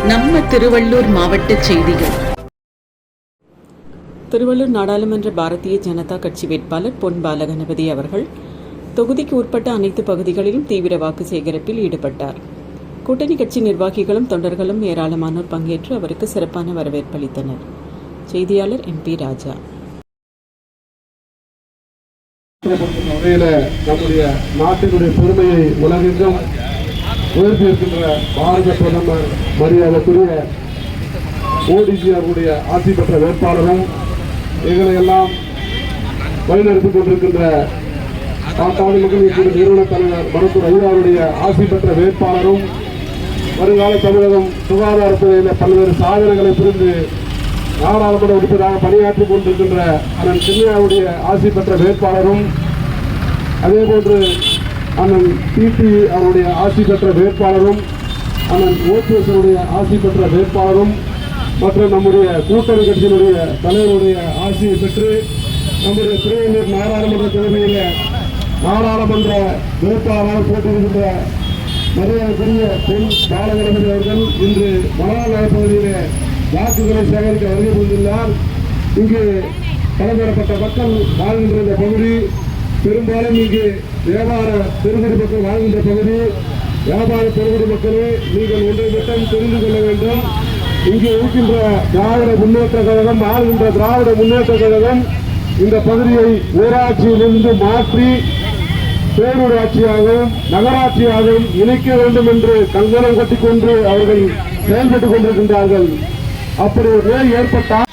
நம்ம திருவள்ளூர் மாவட்ட செய்திகள். திருவள்ளூர் நாடாளுமன்ற பாரதிய ஜனதா கட்சி வேட்பாளர் பொன் பாலகணபதி அவர்கள் தொகுதிக்கு உட்பட்ட அனைத்து பகுதிகளிலும் தீவிர வாக்கு சேகரிப்பில் ஈடுபட்டார். கூட்டணி கட்சி நிர்வாகிகளும் தொண்டர்களும் ஏராளமானோர் பங்கேற்று அவருக்கு சிறப்பான வரவேற்பு அளித்தனர். செய்தியாளர் MP ராஜா. நம்முடைய நாட்டினுடைய பெருமையை உலகெங்கும் உயர்த்தியிருக்கின்ற பாரத பிரதமர் மரியாதைக்குரிய மோடிஜி அவருடைய ஆட்சி பெற்ற வேட்பாளரும் எங்களை எல்லாம் வழிநடத்திக் கொண்டிருக்கின்ற பாட்டாளி மக்கள் நிறுவன தலைவர் மருத்துவர் ஐயாவுடைய ஆட்சி பெற்ற வேட்பாளரும் வருங்கால தமிழகம் சுகாதாரத்துறையில் பல்வேறு சாதனைகளை புரிந்து நாடாளுமன்ற உறுப்பினராக பணியாற்றிக் கொண்டிருக்கின்ற அண்ணன் சின்னையாவுடைய ஆட்சி பெற்ற வேட்பாளரும் அதேபோன்று அண்ணன் TT அவருடைய ஆட்சி பெற்ற வேட்பாளரும் அண்ணன் OPS ஆட்சி பெற்ற வேட்பாளரும் மற்றும் நம்முடைய கூட்டணி கட்சியினுடைய தலைவருடைய ஆட்சியை பெற்று நம்முடைய திருவள்ளூர் நாடாளுமன்ற தொகுதியில நாடாளுமன்ற வேட்பாளராக போட்டியிடுகின்ற மரியாதைக்குரிய பொன் பாலகணபதி அவர்கள் இன்று மணல் பகுதியிலே வாக்குகளை சேகரிக்க வருகை புரிந்துள்ளார். இங்கு பலதரப்பட்ட மக்கள் வாழ்கின்ற இந்த பகுதி பெரும்பாலும் இங்கு வியாபார பெருங்குடி மக்கள் வாழ்கின்ற பகுதி. வியாபார பெருங்குடி மக்களே, நீங்கள் ஒன்றை மட்டும் தெரிந்து கொள்ள வேண்டும். இங்கு இருக்கின்ற திராவிட முன்னேற்ற கழகம் ஆளுகின்ற திராவிட முன்னேற்ற கழகம் இந்த பகுதியை ஊராட்சியிலிருந்து மாற்றி பேரூராட்சியாகவும் நகராட்சியாகவும் இணைக்க வேண்டும் என்று கங்கணம் கட்டிக்கொண்டு அவர்கள் செயல்பட்டுக் கொண்டிருக்கின்றார்கள். அப்படி ஒரு நிலை ஏற்பட்டால்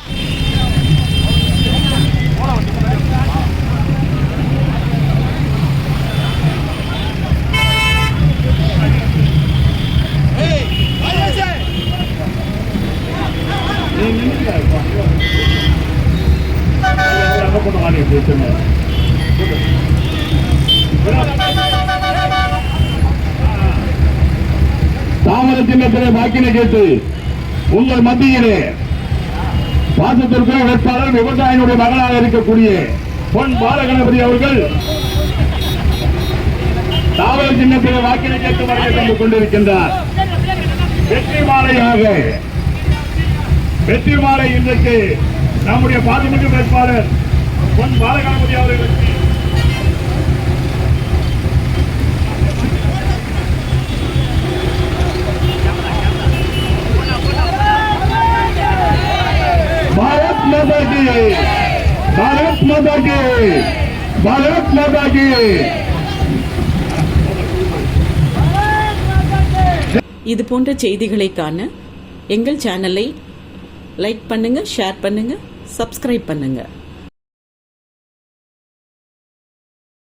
தாமர சின்னத்திலே வாக்கினை கேட்டு உங்கள் மத்தியிலே பாசத்திற்கு வேட்பாளர் விவசாயினுடைய மகளாக இருக்கக்கூடிய பொன் பாலகணபதி அவர்கள் தாவர சின்னத்திலே வாக்கினை கேட்டு வருகை தந்து கொண்டிருக்கின்றார். வெற்றி மாலை இன்றைக்கு நம்முடைய பாதுகாப்பு வேட்பாளர் பொன் பாலகணபதி அவர்களுக்கு பாரத் மாதா கி. இது போன்ற செய்திகளை காண எங்கள் சேனலை லைக் பண்ணுங்க, ஷேர் பண்ணுங்க, சப்ஸ்கிரைப் பண்ணுங்க.